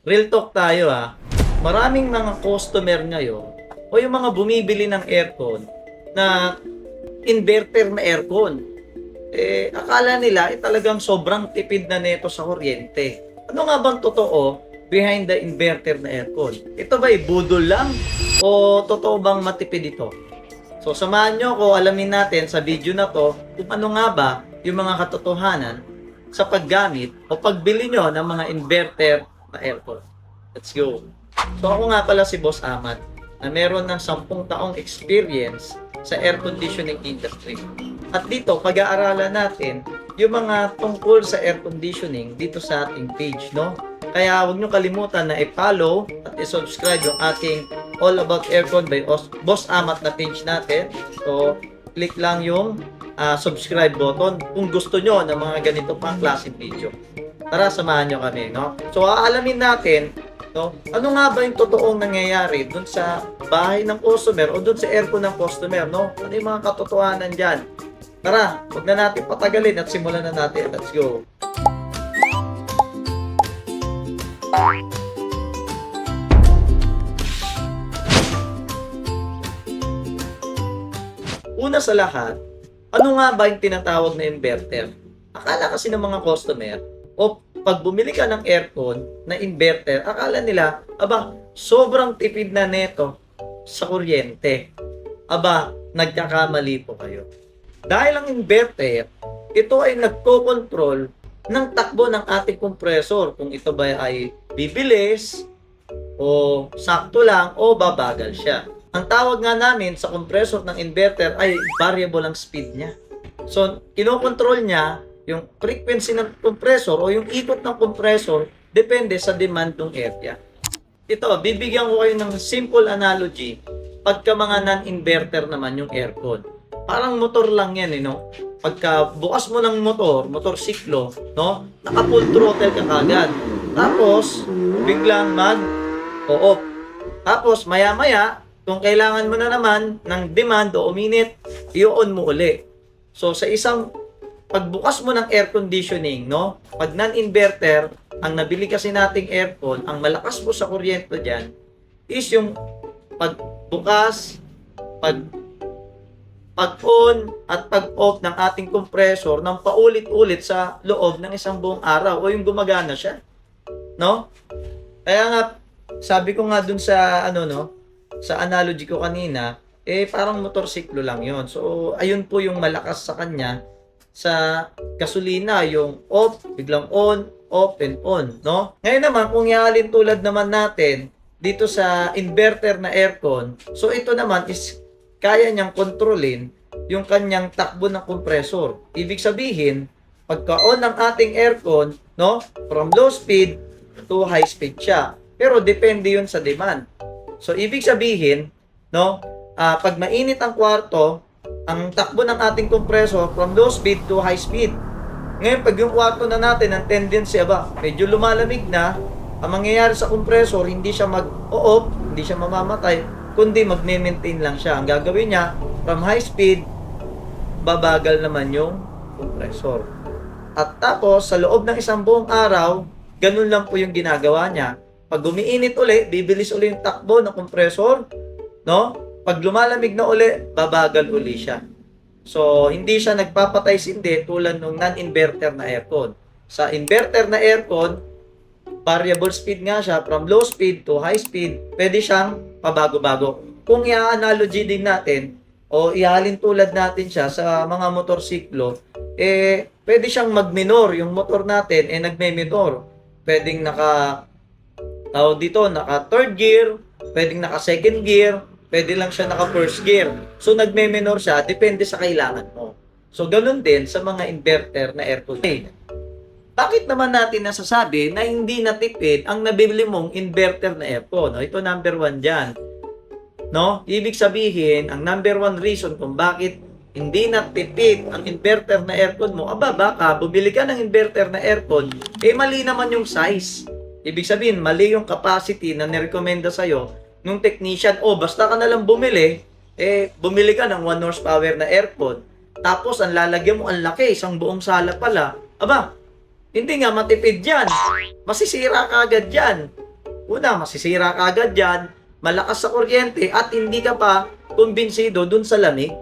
Real talk tayo ha. Maraming mga customer ngayon o yung mga bumibili ng aircon na inverter na aircon. Akala nila talagang sobrang tipid na neto sa kuryente. Ano nga bang totoo behind the inverter na aircon? Ito ba'y budol lang o totoo bang matipid ito? So samahan nyo ako, alamin natin sa video na to kung ano nga ba yung mga katotohanan sa paggamit o pagbili nyo ng mga inverter na aircon. Let's go! So ako nga pala si Boss Amat na meron ng 10 taong experience sa air conditioning industry. At dito, pag-aaralan natin yung mga tungkol sa air conditioning dito sa ating page, no? Kaya huwag nyo kalimutan na i-follow at i-subscribe yung ating All About Aircon by Boss Amat na page natin. So, click lang yung subscribe button kung gusto nyo ng mga ganito pang klaseng video. Tara, samahan nyo kami, no? So, aalamin natin, no? Ano nga ba yung totoong nangyayari dun sa bahay ng customer o dun sa aircon ng customer, no? Ano yung mga katotohanan dyan? Tara, huwag na natin patagalin at simulan na natin. Let's go! Una sa lahat, ano nga ba yung tinatawag na inverter? Akala kasi ng mga customer, o pag bumili ka ng aircon na inverter, akala nila, aba, sobrang tipid na neto sa kuryente. Aba, nagkakamali po kayo. Dahil ang inverter, ito ay nagko-control ng takbo ng ating compressor. Kung ito ba ay bibilis, o sakto lang, o babagal siya. Ang tawag nga namin sa compressor ng inverter ay variable ang speed niya. So, kinokontrol niya yung frequency ng compressor o yung ikot ng compressor depende sa demand ng area. Ito, bibigyan ko kayo ng simple analogy pagka mga non-inverter naman yung aircon. Parang motor lang yan, no? Pagka bukas mo ng motor siklo, no? Naka-full throttle ka kagad. Tapos, biglang mag-off. Tapos, maya-maya, kung kailangan mo na naman ng demand o uminit, i-on mo uli. So, sa isang pagbukas mo ng air conditioning, no? Pag non-inverter, ang nabili kasi nating aircon, ang malakas mo sa kuryente dyan, is yung pagbukas, pag-on at pag-off ng ating compressor ng paulit-ulit sa loob ng isang buong araw o yung gumagana siya. No? Kaya nga, sabi ko nga dun sa, sa analogy ko kanina, parang motorsiklo lang yon. So, ayun po yung malakas sa kanya sa gasolina, yung off, biglang on, off, and on, no? Ngayon naman, kung ihalin tulad naman natin dito sa inverter na aircon, so ito naman is kaya niyang kontrolin yung kanyang takbo ng compressor. Ibig sabihin, pagka-on ng ating aircon, no, from low speed to high speed siya. Pero depende yun sa demand. So, ibig sabihin, no, pag mainit ang kwarto, ang takbo ng ating compressor from low speed to high speed. Ngayon, pag yung kwarto na natin, ang tendency, medyo lumalamig na, ang mangyayari sa compressor, hindi siya mag-off, hindi siya mamamatay, kundi magme-maintain lang siya. Ang gagawin niya, from high speed, babagal naman yung compressor. At tapos, sa loob ng isang buong araw, ganun lang po yung ginagawa niya. Pag umiinit uli, bibilis uli yung takbo ng compressor, no? Pag lumalamig na uli, babagal uli siya. So, hindi siya nagpapatay-sindi tulad ng non-inverter na aircon. Sa inverter na aircon, variable speed nga siya, from low speed to high speed, pwede siyang pabago-bago. Kung i-analogy din natin, o ihalin tulad natin siya sa mga motorsiklo, pwede siyang mag-minor. Yung motor natin, nagme-minor. Pwedeng naka third gear, pwedeng naka second gear, pwede lang siya naka first gear. So, nagme-minor siya, depende sa kailangan mo. So, ganun din sa mga inverter na aircon. Bakit naman natin nasasabi na hindi natipid ang nabili mong inverter na aircon? No? Ito number 1 dyan. No? Ibig sabihin, ang number 1 reason kung bakit hindi natipid ang inverter na aircon mo, baka bumili ka ng inverter na aircon, mali naman yung size. Ibig sabihin, mali yung capacity na nirekomenda sa'yo nung technician. Basta ka na lang bumili, bumili ka ng 1 horsepower na aircon. Tapos, ang lalagyan mo, ang laki, isang buong sala pala. Hindi nga matipid yan. Masisira ka agad yan. una, masisira ka agad dyan, malakas sa kuryente, at hindi ka pa kumbinsido dun sa lamig,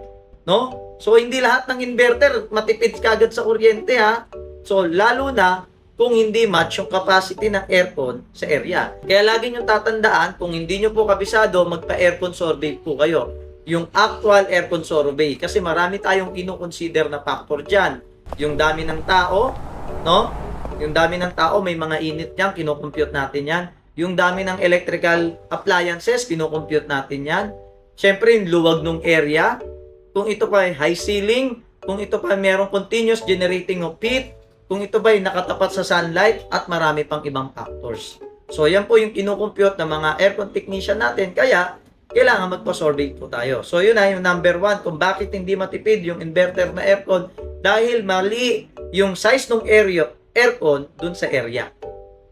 no? So, hindi lahat ng inverter matipid ka agad sa kuryente, ha? So, lalo na kung hindi match yung capacity ng aircon sa area. Kaya lagi nyo tatandaan, kung hindi nyo po kabisado, magpa-aircon survey po kayo. Yung actual aircon survey. Kasi marami tayong kinukonsider na factor dyan. Yung dami ng tao, no? Yung dami ng tao, may mga init yan, kinocompute natin yan. Yung dami ng electrical appliances, kinocompute natin yan. Siyempre, yung luwag ng area. Kung ito pa ay high ceiling, kung ito pa ay merong continuous generating of heat, kung ito ba ay nakatapat sa sunlight, at marami pang ibang factors. So, yan po yung kinukompute ng mga aircon technician natin. Kaya, kailangan magpa-survey po tayo. So, yun na yung number 1 kung bakit hindi matipid yung inverter na aircon, dahil mali yung size ng aircon dun sa area.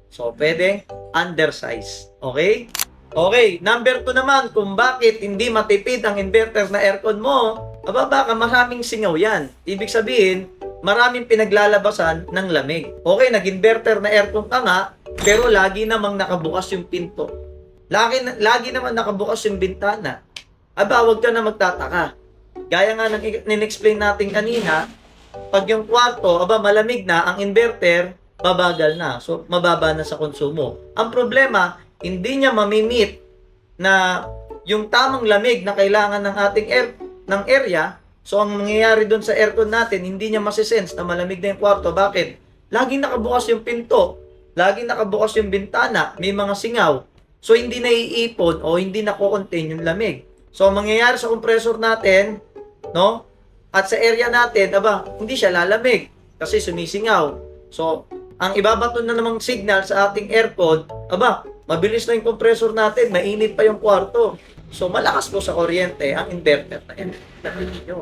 So, pwede undersize. Okay? Okay, number 2 naman, kung bakit hindi matipid ang inverter na aircon mo, baka maraming singaw yan. Ibig sabihin, maraming pinaglalabasan ng lamig. Okay, nag-inverter na aircon ka nga, pero lagi namang nakabukas yung pinto. Lagi naman nakabukas yung bintana. Huwag ka na magtataka. Gaya nga ng in-explain natin kanina, pag yung kwarto, malamig na, ang inverter, babagal na. So, mababa na sa konsumo. Ang problema, hindi niya mamimit na yung tamang lamig na kailangan ng ating ng area. So, ang mangyayari doon sa aircon natin, hindi niya masisense na malamig na yung kwarto. Bakit? Laging nakabukas yung pinto. Laging nakabukas yung bintana. May mga singaw. So, hindi naiipon o hindi nako-contain yung lamig. So, ang mangyayari sa compressor natin, no? At sa area natin, hindi siya lalamig kasi sumisingaw. So, ang ibabato na namang signal sa ating aircon, mabilis na yung compressor natin, mainit pa yung kwarto. So, malakas po sa kuryente ang inverter na ninyo.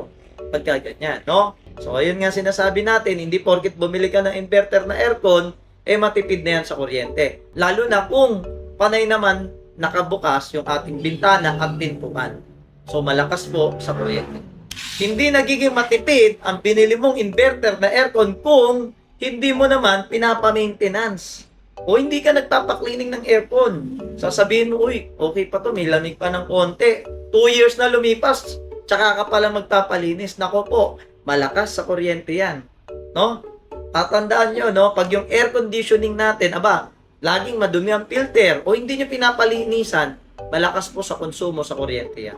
Pagka ganyan, no? So, ayun nga sinasabi natin, hindi porket bumili ka ng inverter na aircon, matipid na yan sa kuryente. Lalo na kung panay naman nakabukas yung ating bintana at pintuan. So, malakas po sa kuryente. Hindi nagiging matipid ang binili mong inverter na aircon kung hindi mo naman pinapa-maintenance. O hindi ka nagpapa-cleaning ng aircon. Sasabihin mo, uy, okay pa to, may lamig pa ng konti. 2 years na lumipas, tsaka ka pala magpapalinis. Nako po, malakas sa kuryente yan. No? Tatandaan nyo, no? Pag yung air conditioning natin, laging madumi ang filter, o hindi nyo pinapalinisan, malakas po sa konsumo sa kuryente yan.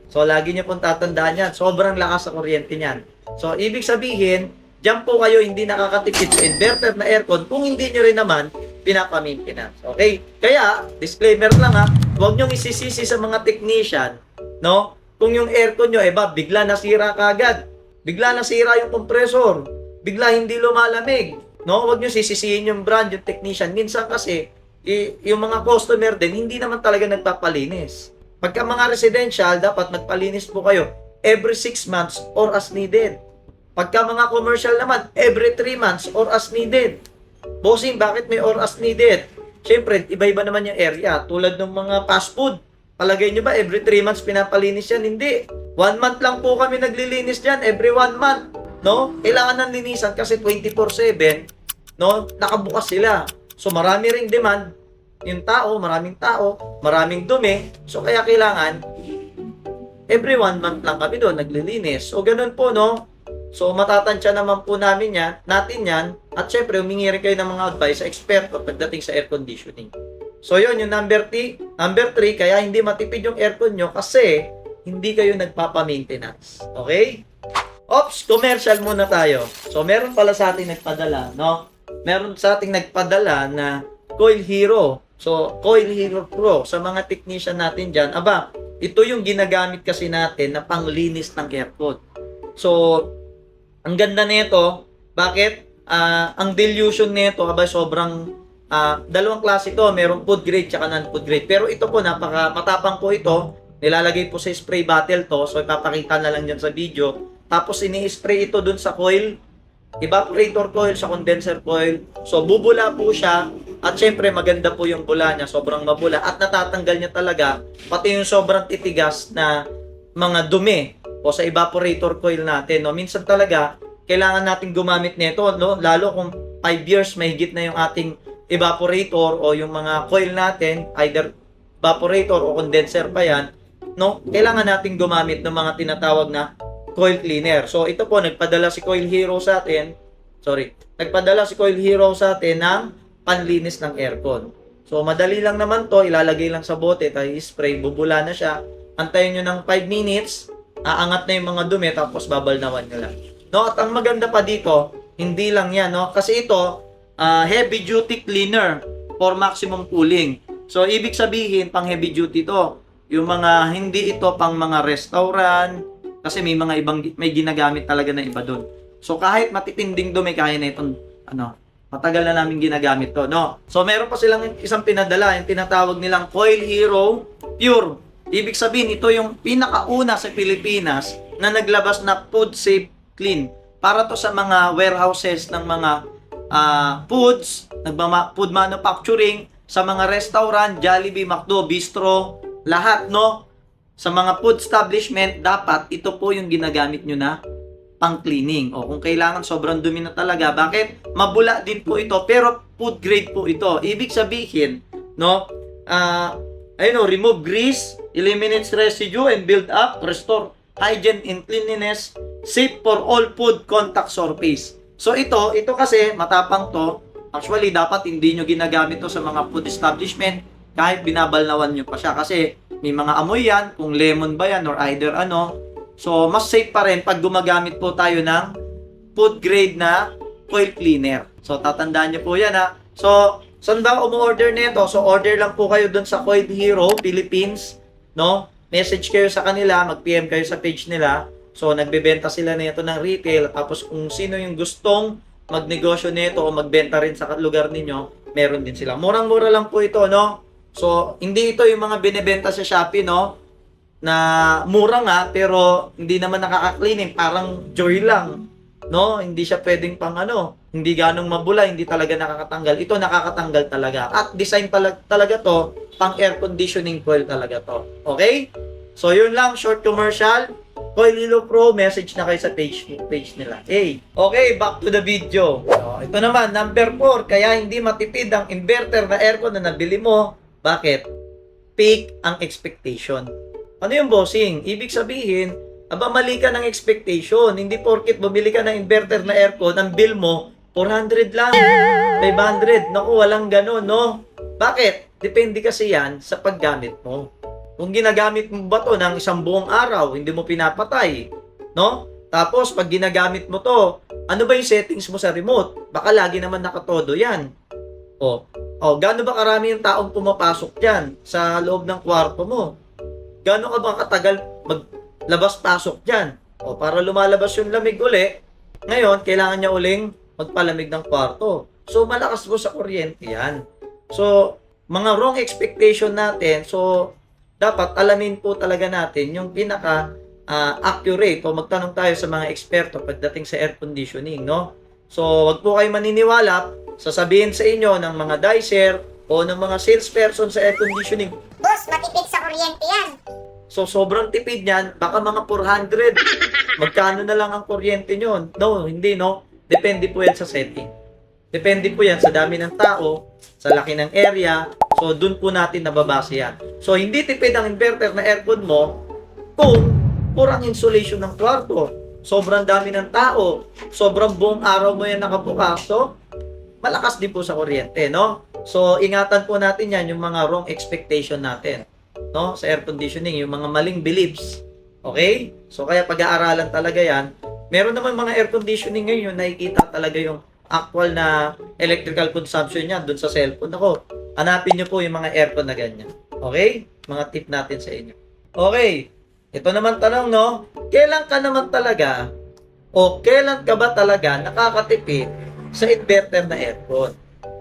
So, lagi nyo pong tatandaan yan. Sobrang lakas sa kuryente yan. So, ibig sabihin, diyan po kayo hindi nakakatipid sa inverter na aircon kung hindi nyo rin naman pinapa-maintenance. Okay? Kaya, disclaimer lang huwag nyo isisisi sa mga technician, no? Kung yung aircon nyo, bigla nasira kagad. Bigla nasira yung compressor. Bigla hindi lumalamig. No? Huwag nyo sisisihin yung brand, yung technician. Minsan kasi, yung mga customer din, hindi naman talaga nagpapalinis. Pagka mga residential, dapat nagpalinis po kayo every 6 months or as needed. Pagka mga commercial naman, every 3 months or as needed. Bossing, bakit may or as needed? Siyempre, iba-iba naman yung area. Tulad ng mga fast food. Palagay nyo ba, every 3 months pinapalinis yan? Hindi. 1 month lang po kami naglilinis dyan, every 1 month. No? Kailangan ng linisan kasi 24/7, no? Nakabukas sila. So, marami ring demand. Yung tao, maraming dumi. So, kaya kailangan, every 1 month lang kami doon naglilinis. So, ganun po, no? So, matatansya naman po natin yan. At syempre, humingi rin kayo ng mga advice sa eksperto pagdating sa air conditioning. So, yun, yung number 3, kaya hindi matipid yung aircon nyo kasi hindi kayo nagpapa-maintenance. Okay? Ops, commercial muna tayo. So, meron pala sa ating nagpadala, no? Meron sa ating nagpadala na Coil Hero. So, Coil Hero Pro, sa mga technician natin dyan, ito yung ginagamit kasi natin na panglinis ng aircon. So, ang ganda nito, bakit? Ang dilution nito, sobrang, dalawang klase ito, merong food grade tsaka non-food grade. Pero ito po, matapang po ito, nilalagay po sa spray bottle to, so ipapakita na lang dyan sa video. Tapos ini-spray ito dun sa coil, evaporator coil, sa condenser coil. So, bubula po siya, at syempre maganda po yung bula niya, sobrang mabula, at natatanggal niya talaga, pati yung sobrang titigas na mga dumi, o sa evaporator coil natin, no? Minsan talaga, kailangan natin gumamit nito, no? Lalo kung 5 years mahigit na yung ating evaporator o yung mga coil natin, either evaporator o condenser pa yan, no? Kailangan natin gumamit ng mga tinatawag na coil cleaner. So ito po, nagpadala si Coil Hero sa atin, ng panlinis ng aircon. So madali lang naman to, ilalagay lang sa bote, tayo spray, bubula na siya. Antayin nyo ng 5 minutes, aangat na yung mga dumi, tapos babalnawan nyo lang. No, at ang maganda pa dito, hindi lang yan, no? Kasi ito, heavy duty cleaner for maximum cooling. So ibig sabihin, pang heavy duty to. Yung mga, hindi ito pang mga restaurant, kasi may mga ibang, may ginagamit talaga na iba doon. So kahit matitinding dumi, kaya na itong, matagal na namin ginagamit to, no? So meron pa silang isang pinadala, yung tinatawag nilang Coil Hero Pure. Ibig sabihin, ito yung pinakauna sa Pilipinas na naglabas na food safe clean. Para to sa mga warehouses ng mga foods, food manufacturing, sa mga restaurant, Jollibee, McDo, Bistro, lahat, no? Sa mga food establishment, dapat ito po yung ginagamit nyo na pang cleaning. O kung kailangan sobrang dumi na talaga, bakit? Mabula din po ito, pero food grade po ito. Ibig sabihin, no? Remove grease, eliminates residue, and build up, restore hygiene and cleanliness, safe for all food contact surface. So ito kasi matapang to. Actually, dapat hindi nyo ginagamit to sa mga food establishment kahit binabalnawan nyo pa siya. Kasi may mga amoy yan, kung lemon ba yan or either ano. So, mas safe pa rin pag gumagamit po tayo ng food grade na coil cleaner. So, tatandaan nyo po yan ha. So, saan ba umu-order nito? So, order lang po kayo dun sa Coil Hero Philippines, no? Message kayo sa kanila, mag-PM kayo sa page nila. So, nagbebenta sila nito ng retail. Tapos, kung sino yung gustong magnegosyo nito o magbenta rin sa lugar ninyo, meron din sila. Murang-mura lang po ito, no? So, hindi ito yung mga binebenta sa Shopee, no? Na mura nga, pero hindi naman nakaka-cleaning. Parang joy lang, no? Hindi siya pwedeng pang hindi ganong mabula, hindi talaga nakakatanggal. Ito nakakatanggal talaga. At design talaga to, pang air conditioning coil talaga to. Okay? So, yun lang, short commercial. Coil Hero Pro, message na kayo sa page nila. Hey, okay, back to the video. So, ito naman, number 4, kaya hindi matipid ang inverter na aircon na nabili mo. Bakit? Peak ang expectation. Ano yung bossing? Ibig sabihin, mali ka ng expectation. Hindi porket bumili ka ng inverter na aircon, ang bill mo, 400 lang, 500. Naku, walang ganun, no? Bakit? Depende kasi yan sa paggamit mo. Kung ginagamit mo ba to ng isang buong araw, hindi mo pinapatay, no? Tapos, pag ginagamit mo to, ano ba yung settings mo sa remote? Baka lagi naman nakatodo yan. Gaano ba karami yung taong pumapasok dyan sa loob ng kwarto mo? Gaano ka ba katagal maglabas-pasok dyan? Para lumalabas yung lamig uli, ngayon, kailangan niya uling magpalamig ng kwarto. So, malakas mo sa kuryente yan. So, mga wrong expectation natin, so, dapat alamin po talaga natin yung pinaka-accurate o magtanong tayo sa mga eksperto pagdating sa air conditioning, no? So, wag po kayo maniniwala, sasabihin sa inyo ng mga dicer o ng mga salesperson sa air conditioning, Boss, matipid sa kuryente yan. so sobrang tipid niyan, baka mga 400. Magkano na lang ang kuryente nyo? No, hindi, no? Depende po yan sa setting. Depende po yan sa dami ng tao, sa laki ng area. So, dun po natin nababase yan. So, hindi tipid ang inverter na aircon mo kung kurang insulation ng kwarto. Sobrang dami ng tao. Sobrang buong araw mo yan nakabukas. So, malakas din po sa kuryente, no? So, ingatan po natin yan, yung mga wrong expectation natin, no? Sa air conditioning, yung mga maling beliefs. Okay? So, kaya pag-aaralan talaga yan. Meron naman mga air conditioning ngayon, nakikita talaga yung actual na electrical consumption niya dun sa cellphone. Ako, hanapin nyo po yung mga aircon na ganyan. Okay? Mga tip natin sa inyo. Okay. Ito naman tanong, no? Kailan ka naman talaga o kailan ka ba talaga nakakatipid sa inverter na aircon?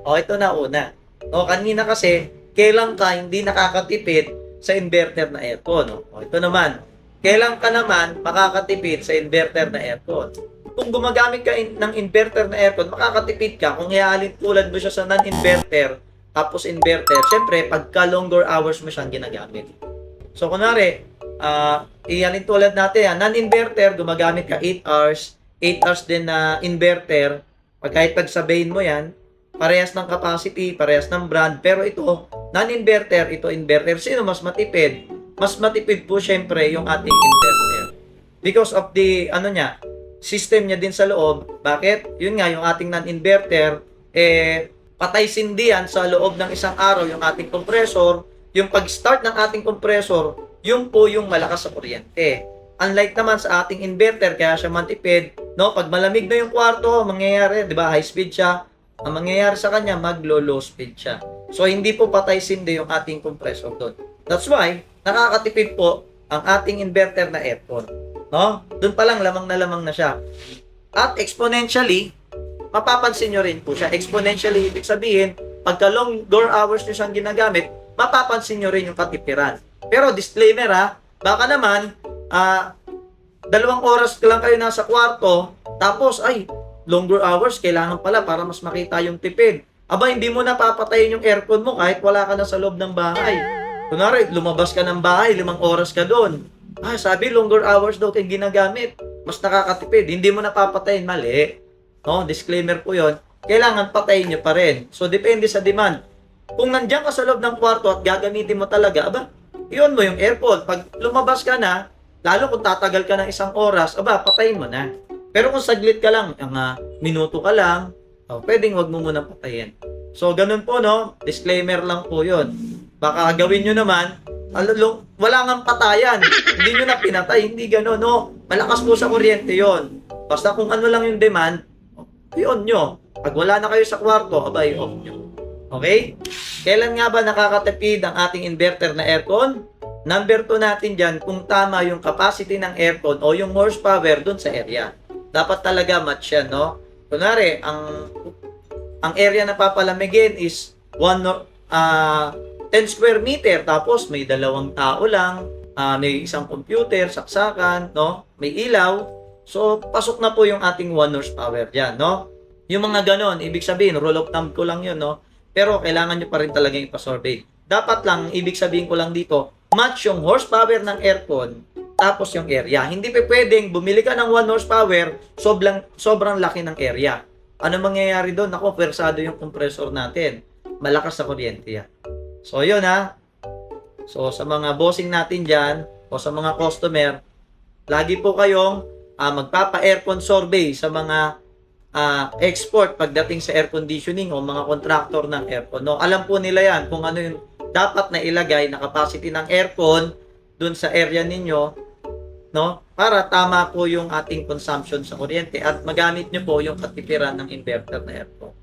Ito na una. Kanina kasi, kailan ka hindi nakakatipid sa inverter na aircon? Ito naman. Kailan ka naman makakatipid sa inverter na aircon? Kung gumagamit ka ng inverter na aircon, makakatipid ka kung iaalin tulad mo siya sa non-inverter tapos inverter. Siyempre, pagka longer hours mo siyang ginagamit. So, kunwari, ialin tulad natin, non-inverter, gumagamit ka 8 hours, 8 hours din na inverter. Kahit pagsabayin mo yan, parehas ng capacity, parehas ng brand, pero ito, non-inverter, ito inverter. Sino mas matipid? Mas matipid po syempre yung ating inverter. Because of the, system niya din sa loob. Bakit? Yun nga, yung ating non-inverter, patay sindi yan sa loob ng isang araw yung ating compressor. Yung pag-start ng ating compressor, yung po yung malakas sa kuryente. Unlike naman sa ating inverter, kaya siya matipid, no? Pag malamig na yung kwarto, mangyayari, di ba, high speed siya. Ang mangyayari sa kanya, maglo-low speed siya. So, hindi po patay sindi yung ating compressor doon. That's why, nakakatipid po ang ating inverter na aircon. No? Doon pa lang, lamang na siya. At exponentially, mapapansin nyo rin po siya. Exponentially, ibig sabihin, pagka longer hours nyo siyang ginagamit, mapapansin nyo rin yung katipiran. Pero disclaimer baka naman, 2 oras lang kayo nasa kwarto, tapos, longer hours, kailangan pala para mas makita yung tipid. Aba, hindi mo napapatayin yung aircon mo kahit wala ka na sa loob ng bahay. Kunwari, lumabas ka ng bahay, 5 oras ka doon. Sabi, longer hours daw kayo ginagamit. Mas nakakatipid. Hindi mo napapatayin. Mali. No? Disclaimer po yon. Kailangan patayin nyo pa rin. So, depende sa demand. Kung nandiyan ka sa loob ng kwarto at gagamitin mo talaga, iyon mo yung aircon. Pag lumabas ka na, lalo kung tatagal ka ng 1 oras, patayin mo na. Pero kung saglit ka lang, minuto ka lang, pwedeng wag mo muna patayin. So, ganun po, no? Disclaimer lang po yon. Baka gawin nyo naman, wala ngang patayan. Hindi nyo na pinatay. Hindi gano'n, no? Malakas po sa kuryente yon. Basta kung ano lang yung demand, i-on nyo. Pag wala na kayo sa kwarto, i-off nyo. Okay? Kailan nga ba nakakatipid ang ating inverter na aircon? Number 2 natin dyan, kung tama yung capacity ng aircon o yung horsepower dun sa area. Dapat talaga match yan, no? Kunwari, ang area na papalamigin is 10 square meter, tapos may 2 tao lang, may isang computer, saksakan, no? May ilaw. So, pasok na po yung ating 1 horsepower dyan, no? Yung mga ganon, ibig sabihin, rule of thumb ko lang yun, no? Pero kailangan nyo pa rin talaga ipasurvey. Dapat lang, ibig sabihin ko lang dito, match yung horsepower ng aircon, tapos yung area. Hindi pa pwedeng bumili ka ng 1 horsepower, sobrang laki ng area. Ano mangyayari doon? Ako, persado yung compressor natin. Malakas sa kuryente yan. So, yun So, sa mga bossing natin dyan, o sa mga customer, lagi po kayong magpapa-aircon survey sa mga export pagdating sa air conditioning o mga contractor ng aircon. No? Alam po nila yan kung ano yung dapat na ilagay na capacity ng aircon dun sa area ninyo, no? Para tama po yung ating consumption sa kuryente at magamit nyo po yung katipiran ng inverter na aircon.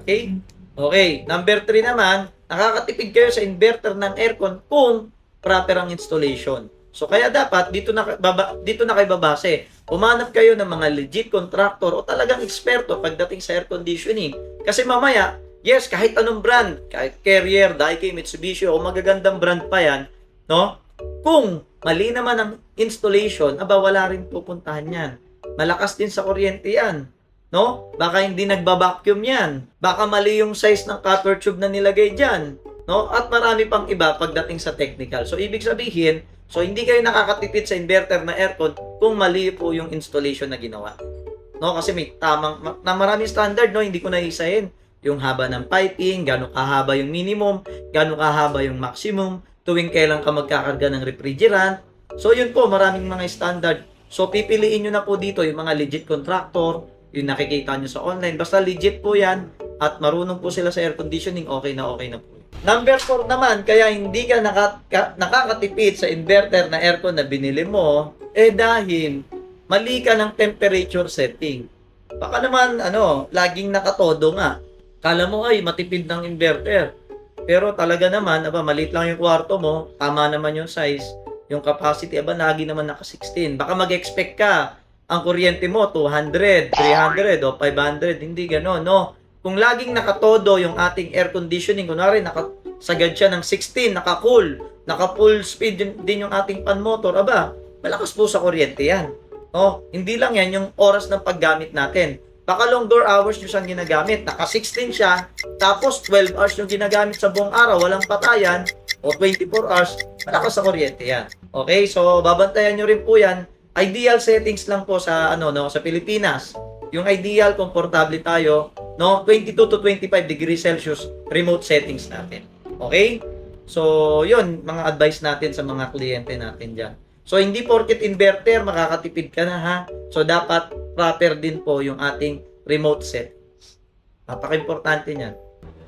Okay? Okay, number 3 naman, nakakatipid kayo sa inverter ng aircon kung proper ang installation. So kaya dapat dito na kayo babase. Humanap kayo ng mga legit contractor o talagang eksperto pagdating sa air conditioning. Kasi mamaya, yes, kahit anong brand, kahit Carrier, Daikin, Mitsubishi o magagandang brand pa yan, no? Kung mali naman ang installation, wala rin pupuntahan yan. Malakas din sa kuryente yan. No? Baka hindi nagba-vacuum yan. Baka mali yung size ng copper tube na nilagay dyan. No? At marami pang iba pagdating sa technical. So, ibig sabihin, hindi kayo nakakatipid sa inverter na aircon kung mali po yung installation na ginawa. No? Kasi may maraming standard, no? Hindi ko naisahin. Yung haba ng piping, gano'ng kahaba yung minimum, gano'ng kahaba yung maximum, tuwing kailan ka magkakarga ng refrigerant. So, yun po, maraming mga standard. So, pipiliin nyo na po dito yung mga legit contractor, yung nakikita nyo sa online. Basta legit po yan at marunong po sila sa air conditioning, okay na po. Number 4 naman, kaya hindi ka nakakatipid sa inverter na aircon na binili mo, dahil mali ka ng temperature setting. Baka naman, laging nakatodo nga. Kala mo matipid ng inverter. Pero talaga naman, maliit lang yung kwarto mo, tama naman yung size, yung capacity, lagi naman naka 16. Baka mag-expect ka, ang kuryente mo 200, 300 o 500, hindi gano'n, no? Kung laging nakatodo yung ating air conditioning, kunwari nakasagad siya ng 16, naka-cool, naka-full speed din yung ating fan motor, malakas po sa kuryente yan. No? Hindi lang yan yung oras ng paggamit natin. Baka longer hours nyo siyang ginagamit, naka-16 siya, tapos 12 hours yung ginagamit sa buong araw, walang patayan, o 24 hours, malakas sa kuryente yan. Okay, so babantayan nyo rin po yan. Ideal settings lang po sa sa Pilipinas. Yung ideal, komportable tayo, no? 22 to 25 degrees Celsius remote settings natin. Okay? So, yun, mga advice natin sa mga kliyente natin dyan. So, hindi porket inverter, makakatipid ka na ha. So, dapat proper din po yung ating remote settings. Napaka-importante niyan.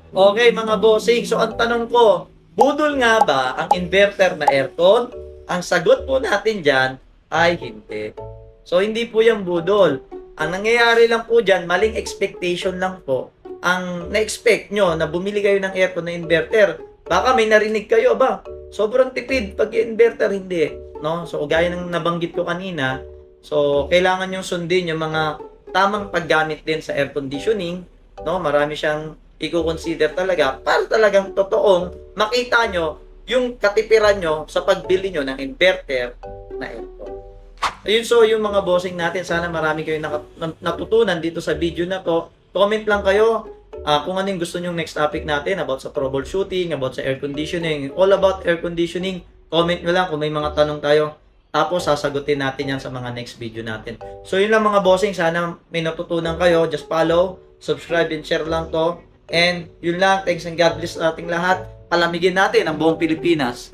Okay, mga bossing. So, ang tanong ko, budol nga ba ang inverter na aircon? Ang sagot po natin dyan ay hindi. So, hindi po yung budol. Ang nangyayari lang po dyan, maling expectation lang po. Ang na-expect nyo na bumili kayo ng aircon na inverter, baka may narinig kayo ba? Sobrang tipid pag inverter, hindi. No? So, gaya ng nabanggit ko kanina, so, kailangan yung sundin yung mga tamang paggamit din sa air conditioning. No? Marami siyang i-consider talaga para talagang totoong makita nyo yung katipiran nyo sa pagbili nyo ng inverter na aircon. Ayun, so yung mga bossing natin, sana marami kayong natutunan dito sa video na to. Comment lang kayo kung ano yung gusto nyong next topic natin about sa troubleshooting, about sa air conditioning, all about air conditioning. Comment nyo lang kung may mga tanong tayo. Tapos sasagutin natin yan sa mga next video natin. So yun lang mga bossing, sana may natutunan kayo. Just follow, subscribe, and share lang to. And yun lang, thanks and God bless sa ating lahat. Palamigin natin ang buong Pilipinas.